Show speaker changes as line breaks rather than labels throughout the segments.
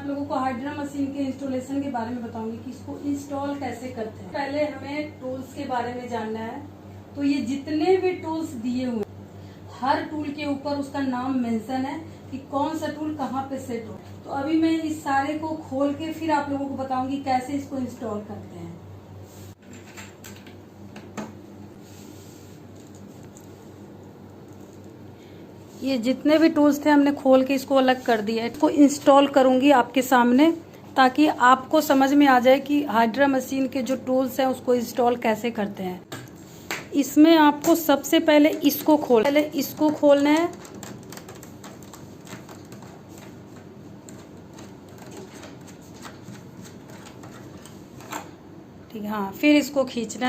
लोगों को hydra machine के इंस्टॉलेशन के बारे में बताऊंगी कि इसको इंस्टॉल कैसे करते हैं। पहले हमें टूल्स के बारे में जानना है। तो ये जितने भी टूल्स दिए हुए, हर टूल के ऊपर उसका नाम मेंशन है कि कौन सा टूल कहाँ पे सेट हो। तो अभी मैं इस सारे को खोल के फिर आप लोगों को बताऊंगी कैसे इसको इंस्टॉल करते हैं। ये जितने भी टूल्स थे हमने खोल के इसको अलग कर दिया है। इसको इंस्टॉल करूंगी आपके सामने ताकि आपको समझ में आ जाए कि हाइड्रा मशीन के जो टूल्स हैं उसको इंस्टॉल कैसे करते हैं। इसमें आपको सबसे पहले इसको खोलना है। ठीक है, हाँ, फिर इसको खींचना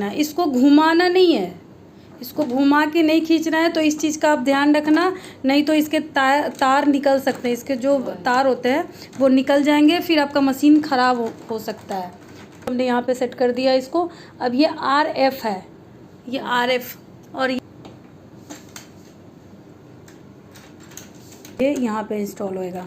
है, इसको घुमाना नहीं है, इसको घुमा के नहीं खींचना है। तो इस चीज़ का आप ध्यान रखना, नहीं तो इसके तार निकल सकते हैं, इसके जो तार होते हैं वो निकल जाएंगे, फिर आपका मशीन ख़राब हो सकता है। हमने यहाँ पे सेट कर दिया इसको। अब ये RF है, ये RF और ये यहाँ पे इंस्टॉल होएगा।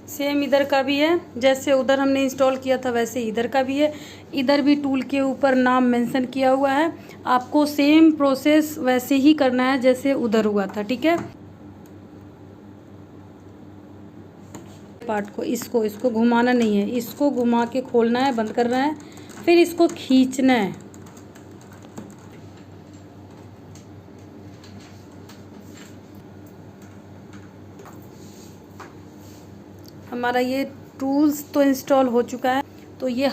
सेम इधर का भी है, जैसे उधर हमने इंस्टॉल किया था वैसे इधर का भी है। इधर भी टूल के ऊपर नाम मेंशन किया हुआ है। आपको सेम प्रोसेस वैसे ही करना है जैसे उधर हुआ था, ठीक है। पार्ट को इसको घुमाना नहीं है, इसको घुमा के खोलना है, बंद करना है, फिर इसको खींचना है। हमारा ये टूल्स तो इंस्टॉल हो चुका है। तो ये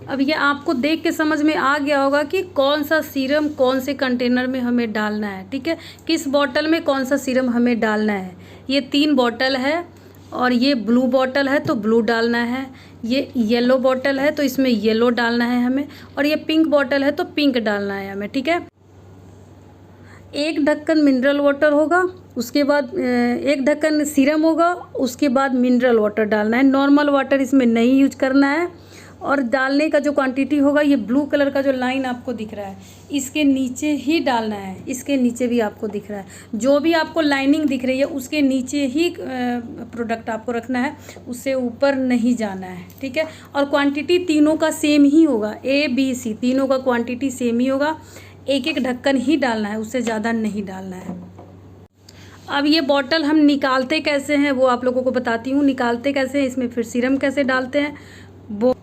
अब ये आपको देख के समझ में आ गया होगा कि कौन सा सीरम कौन से कंटेनर में हमें डालना है, ठीक है, किस बॉटल में कौन सा सीरम हमें डालना है। ये 3 बॉटल है और ये ब्लू बॉटल है तो ब्लू डालना है, ये येलो बॉटल है तो इसमें येलो डालना है हमें, और ये पिंक बॉटल है तो पिंक डालना है हमें, ठीक है। 1 ढक्कन मिनरल वाटर होगा, उसके बाद 1 ढक्कन सीरम होगा, उसके बाद मिनरल वाटर डालना है। नॉर्मल वाटर इसमें नहीं यूज करना है। और डालने का जो क्वांटिटी होगा, ये ब्लू कलर का जो लाइन आपको दिख रहा है इसके नीचे ही डालना है, इसके नीचे भी आपको दिख रहा है, जो भी आपको लाइनिंग दिख रही है उसके नीचे ही प्रोडक्ट आपको रखना है, उससे ऊपर नहीं जाना है, ठीक है। और क्वांटिटी तीनों का सेम ही होगा, ABC तीनों का क्वांटिटी सेम ही होगा। 1 ढक्कन ही डालना है, उससे ज़्यादा नहीं डालना है। अब ये बॉटल हम निकालते कैसे हैं वो आप लोगों को बताती हूँ। निकालते कैसे हैं, इसमें फिर सीरम कैसे डालते हैं वो,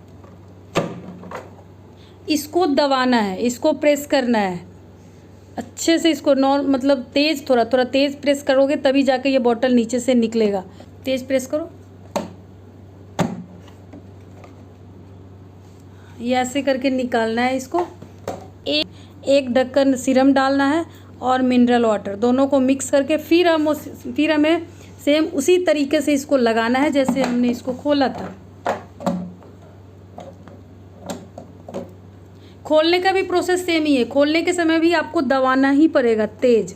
इसको दबाना है, इसको प्रेस करना है अच्छे से। इसको मतलब तेज़, थोड़ा थोड़ा तेज़ प्रेस करोगे तभी जाके ये बॉटल नीचे से निकलेगा। तेज़ प्रेस करो, ये ऐसे करके निकालना है इसको। एक ढक्कन सीरम डालना है और मिनरल वाटर, दोनों को मिक्स करके फिर हमें सेम उसी तरीके से इसको लगाना है जैसे हमने इसको खोला था। खोलने का भी प्रोसेस सेम ही है, खोलने के समय भी आपको दबाना ही पड़ेगा तेज।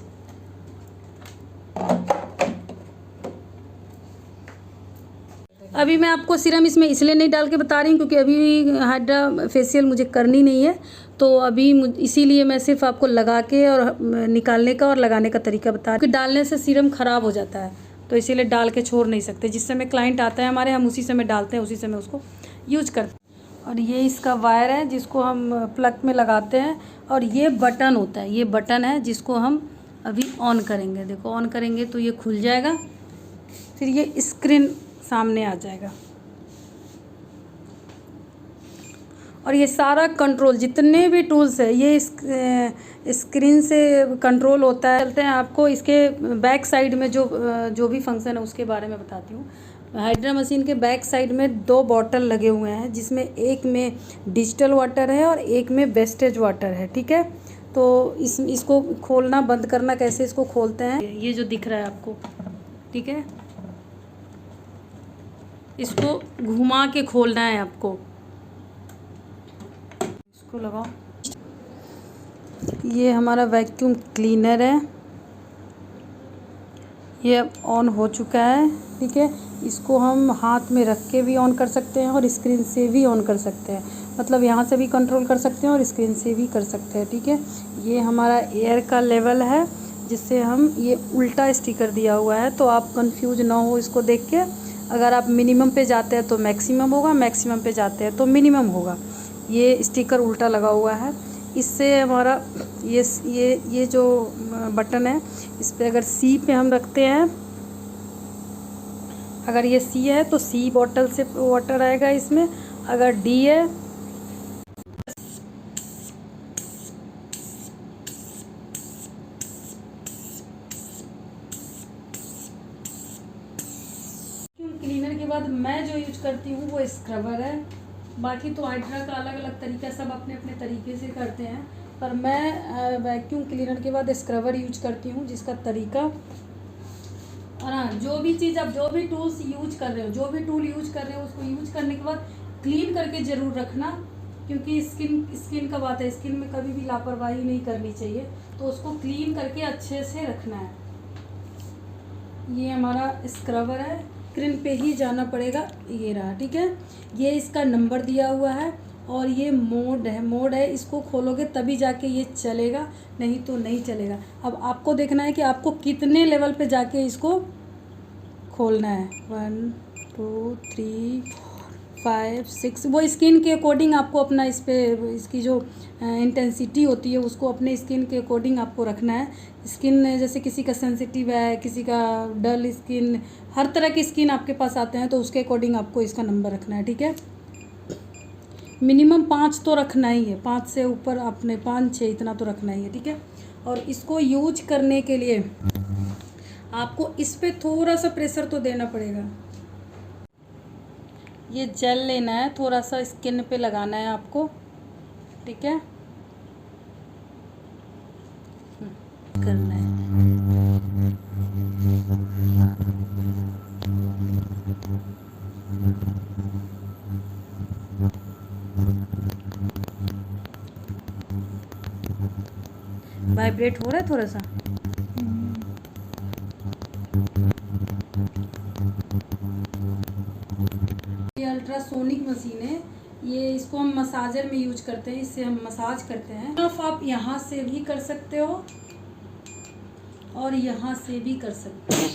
अभी मैं आपको सीरम इसमें इसलिए नहीं डाल के बता रही हूँ क्योंकि अभी हाइड्रा फेशियल मुझे करनी नहीं है, तो अभी इसीलिए मैं सिर्फ आपको लगा के और निकालने का और लगाने का तरीका बता रही हूँ। डालने से सीरम ख़राब हो जाता है, तो इसीलिए डाल के छोड़ नहीं सकते। जिस समय क्लाइंट आता है हमारे, हम उसी समय डालते हैं, उसी समय उसको यूज करते हैं। और ये इसका वायर है जिसको हम प्लग में लगाते हैं, और ये बटन होता है, ये बटन है जिसको हम अभी ऑन करेंगे। देखो ऑन करेंगे तो ये खुल जाएगा, फिर ये स्क्रीन सामने आ जाएगा। और ये सारा कंट्रोल, जितने भी टूल्स है ये स्क्रीन से कंट्रोल होता है। चलते हैं आपको इसके बैक साइड में जो भी फंक्शन है उसके बारे में बताती हूँ। हाइड्रा मशीन के बैक साइड में 2 बॉटल लगे हुए हैं, जिसमें एक में डिजिटल वाटर है और एक में वेस्टेज वाटर है, ठीक है। तो इसको खोलना बंद करना कैसे, इसको खोलते हैं, ये जो दिख रहा है आपको, ठीक है, इसको घुमा के खोलना है आपको। इसको लगाओ। ये हमारा वैक्यूम क्लीनर है, ये अब ऑन हो चुका है, ठीक है। इसको हम हाथ में रख के भी ऑन कर सकते हैं और स्क्रीन से भी ऑन कर सकते हैं। मतलब यहाँ से भी कंट्रोल कर सकते हैं और स्क्रीन से भी कर सकते हैं, ठीक है। ये हमारा एयर का लेवल है, जिससे हम ये उल्टा स्टिकर दिया हुआ है, तो आप कंफ्यूज ना हो इसको देख के। अगर आप मिनिमम पे जाते हैं तो मैक्सिमम होगा, मैक्सिमम पे जाते हैं तो मिनिमम होगा। ये स्टिकर उल्टा लगा हुआ है। इससे हमारा ये जो बटन है, इस पर अगर सी पे हम रखते हैं, अगर ये सी है तो सी बॉटल से वाटर आएगा इसमें। अगर डी है क्लीनर के बाद मैं जो यूज करती हूँ वो स्क्रबर है। बाकी तो हाइड्रा का अलग अलग तरीका, सब अपने अपने तरीके से करते हैं, पर मैं वैक्यूम क्लीनर के बाद स्क्रबर यूज करती हूँ, जिसका तरीका। और हाँ, जो भी चीज़ आप जो भी टूल्स यूज कर रहे हो, जो भी टूल यूज कर रहे हो, उसको यूज करने के बाद क्लीन करके ज़रूर रखना, क्योंकि स्किन का बात है, स्किन में कभी भी लापरवाही नहीं करनी चाहिए, तो उसको क्लीन करके अच्छे से रखना है। ये हमारा स्क्रबर है, स्क्रीन पे ही जाना पड़ेगा, ये रहा, ठीक है। ये इसका नंबर दिया हुआ है और ये मोड है, इसको खोलोगे तभी जाके ये चलेगा, नहीं तो नहीं चलेगा। अब आपको देखना है कि आपको कितने लेवल पे जाके इसको खोलना है। 1 2 3 4 5 6, वो स्किन के अकॉर्डिंग आपको अपना इसकी जो इंटेंसिटी होती है उसको अपने स्किन के अकॉर्डिंग आपको रखना है। स्किन जैसे किसी का सेंसिटिव है, किसी का डल स्किन, हर तरह की स्किन आपके पास आते हैं, तो उसके अकॉर्डिंग आपको इसका नंबर रखना है, ठीक है। मिनिमम 5 तो रखना ही है, 5 से ऊपर आपने 5 6 इतना तो रखना ही है, ठीक है। और इसको यूज करने के लिए आपको इस पे थोड़ा सा प्रेशर तो देना पड़ेगा। ये जेल लेना है, थोड़ा सा स्किन पे लगाना है आपको, ठीक है, करना है। वाइब्रेट हो रहा है थोड़ा सा। ये अल्ट्रासोनिक मशीन है, ये इसको हम मसाजर में यूज करते हैं, इससे हम मसाज करते हैं। आप यहाँ से भी कर सकते हो और यहाँ से भी कर सकते हो,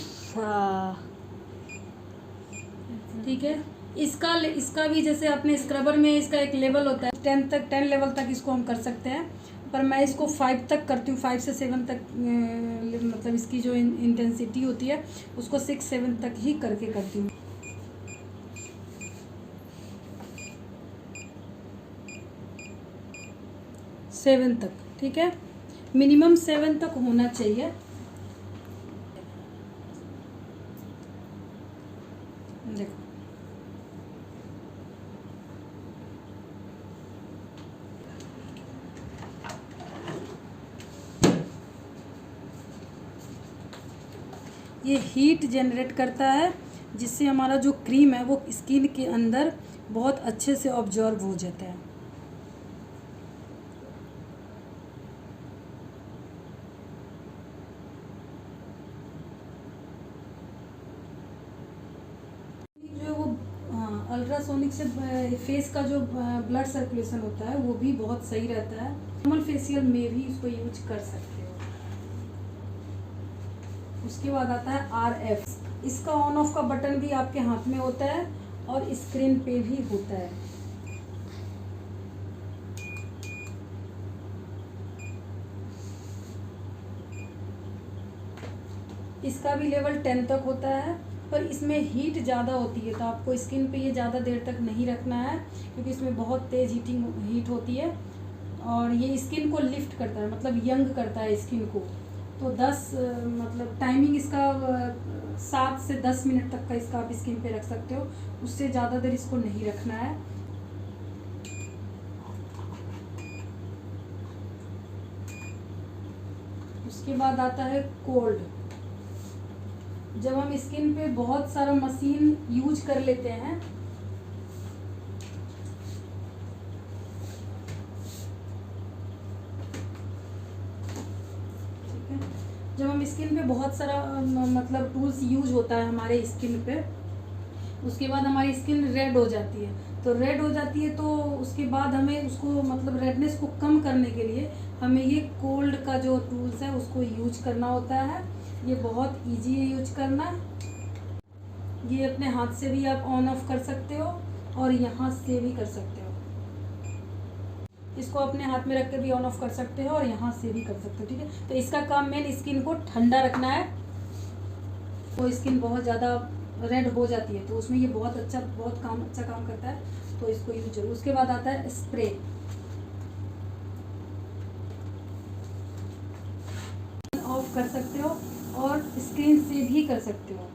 ठीक है। इसका भी जैसे अपने स्क्रबर में इसका एक लेवल होता है, 10 लेवल तक इसको हम कर सकते हैं, पर मैं इसको 5 तक करती हूँ, 5 से 7 तक, मतलब इसकी जो इंटेंसिटी होती है उसको 6 7 तक ही करके करती हूँ। सेवन तक, ठीक है, मिनिमम 7 तक होना चाहिए। देखो ये हीट जनरेट करता है, जिससे हमारा जो क्रीम है वो स्किन के अंदर बहुत अच्छे से ऑब्जर्व हो जाता है। जो वो अल्ट्रासोनिक से फेस का जो ब्लड सर्कुलेशन होता है वो भी बहुत सही रहता है। नॉर्मल फेशियल में भी इसको यूज कर सकते हो। उसके बाद आता है RF, इसका ऑन ऑफ का बटन भी आपके हाथ में होता है और स्क्रीन पे भी होता है। इसका भी लेवल 10 तक होता है, पर इसमें हीट ज़्यादा होती है, तो आपको स्किन पे ये ज़्यादा देर तक नहीं रखना है, क्योंकि इसमें बहुत तेज़ हीट होती है और ये स्किन को लिफ्ट करता है, मतलब यंग करता है स्किन को। तो 10 मतलब टाइमिंग इसका 7 से 10 मिनट तक का इसका आप स्किन पे रख सकते हो, उससे ज़्यादा देर इसको नहीं रखना है। उसके बाद आता है कोल्ड। जब हम स्किन पे बहुत सारा मशीन यूज कर लेते हैं, जब हम स्किन पे बहुत सारा मतलब टूल्स यूज होता है हमारे स्किन पे, उसके बाद हमारी स्किन रेड हो जाती है, तो रेड हो जाती है, तो उसके बाद हमें उसको मतलब रेडनेस को कम करने के लिए हमें ये कोल्ड का जो टूल्स है उसको यूज करना होता है। ये बहुत इजी है यूज करना। ये अपने हाथ से भी आप ऑन ऑफ कर सकते हो और यहाँ से भी कर सकते हो। इसको अपने हाथ में रख कर भी ऑन ऑफ कर सकते हो और यहाँ से भी कर सकते हो, ठीक है। तो इसका काम मेन स्किन को ठंडा रखना है। तो स्किन बहुत ज़्यादा रेड हो जाती है तो उसमें ये बहुत अच्छा काम करता है, तो इसको यूज करो। उसके बाद आता है स्प्रे। ऑफ कर सकते हो और स्क्रीन से भी कर सकते हो।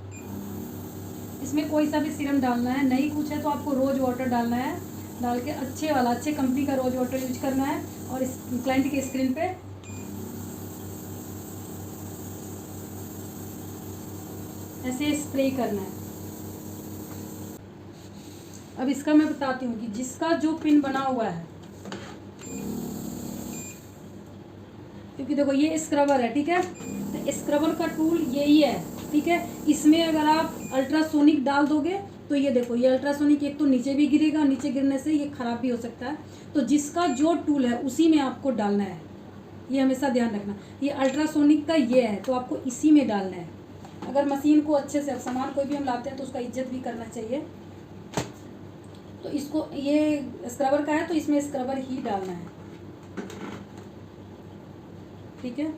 इसमें कोई सा भी सीरम डालना है, नहीं कुछ है तो आपको रोज वाटर डालना है। डाल के अच्छे कंपनी का रोज वाटर यूज करना है और इस क्लाइंट की स्क्रीन पे ऐसे स्प्रे करना है। अब इसका मैं बताती हूँ कि जिसका जो पिन बना हुआ है, क्योंकि देखो ये स्क्रबर है, ठीक है। तो स्क्रबर का टूल यही है, ठीक है। इसमें अगर आप अल्ट्रासोनिक डाल दोगे तो ये देखो, ये अल्ट्रासोनिक एक तो नीचे भी गिरेगा, नीचे गिरने से ये खराब भी हो सकता है। तो जिसका जो टूल है उसी में आपको डालना है, ये हमेशा ध्यान रखना। ये अल्ट्रासोनिक का ये है तो आपको इसी में डालना है। अगर मशीन को अच्छे से, सामान कोई भी हम लाते हैं तो उसका इज्जत भी करना चाहिए। तो इसको, ये स्क्रबर का है तो इसमें स्क्रबर ही डालना है, ठीक है।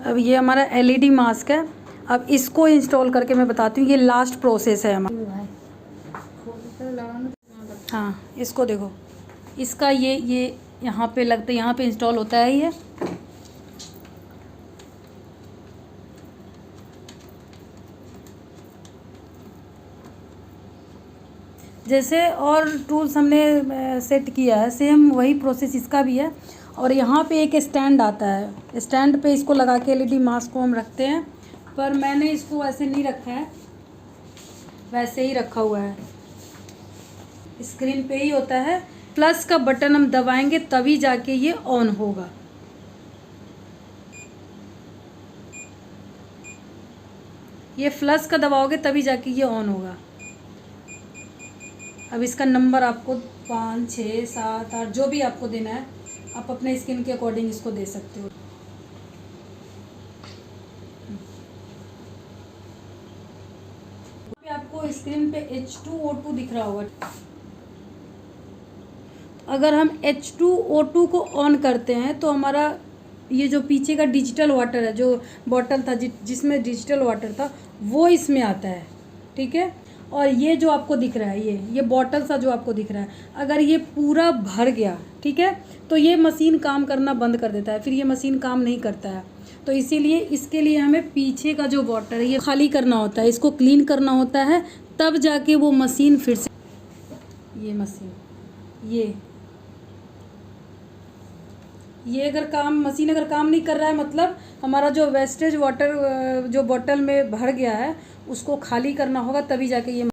अब ये हमारा एलईडी मास्क है। अब इसको इंस्टॉल करके मैं बताती हूँ, ये लास्ट प्रोसेस है हमारा। हाँ, इसको देखो, इसका ये यहाँ पे लगता है, यहाँ पे इंस्टॉल होता है ये। जैसे और टूल्स हमने सेट किया है, सेम वही प्रोसेस इसका भी है। और यहाँ पे एक स्टैंड आता है, स्टैंड पे इसको लगा के एलईडी मास्क को हम रखते हैं। पर मैंने इसको ऐसे नहीं रखा है, वैसे ही रखा हुआ है। स्क्रीन पे ही होता है, प्लस का बटन हम दबाएंगे तभी जाके ये ऑन होगा। ये प्लस का दबाओगे तभी जाके ये ऑन होगा। अब इसका नंबर आपको 5, 6, 7, 8 जो भी आपको देना है, आप अपने स्किन के अकॉर्डिंग इसको दे सकते हो। आपको स्क्रीन पे H2O2 दिख रहा होगा। अगर हम H2O2 को ऑन करते हैं तो हमारा ये जो पीछे का डिजिटल वाटर है, जो बॉटल था जिसमें डिजिटल वाटर था, वो इसमें आता है, ठीक है। और ये जो आपको दिख रहा है, ये बॉटल सा जो आपको दिख रहा है, अगर ये पूरा भर गया, ठीक है, तो ये मशीन काम करना बंद कर देता है, फिर ये मशीन काम नहीं करता है। तो इसीलिए इसके लिए हमें पीछे का जो बॉटल है ये खाली करना होता है, इसको क्लीन करना होता है, तब जाके वो मशीन फिर से, ये मशीन ये अगर मशीन अगर काम नहीं कर रहा है, मतलब हमारा जो वेस्टेज वाटर जो बॉटल में भर गया है उसको खाली करना होगा, तभी जाके ये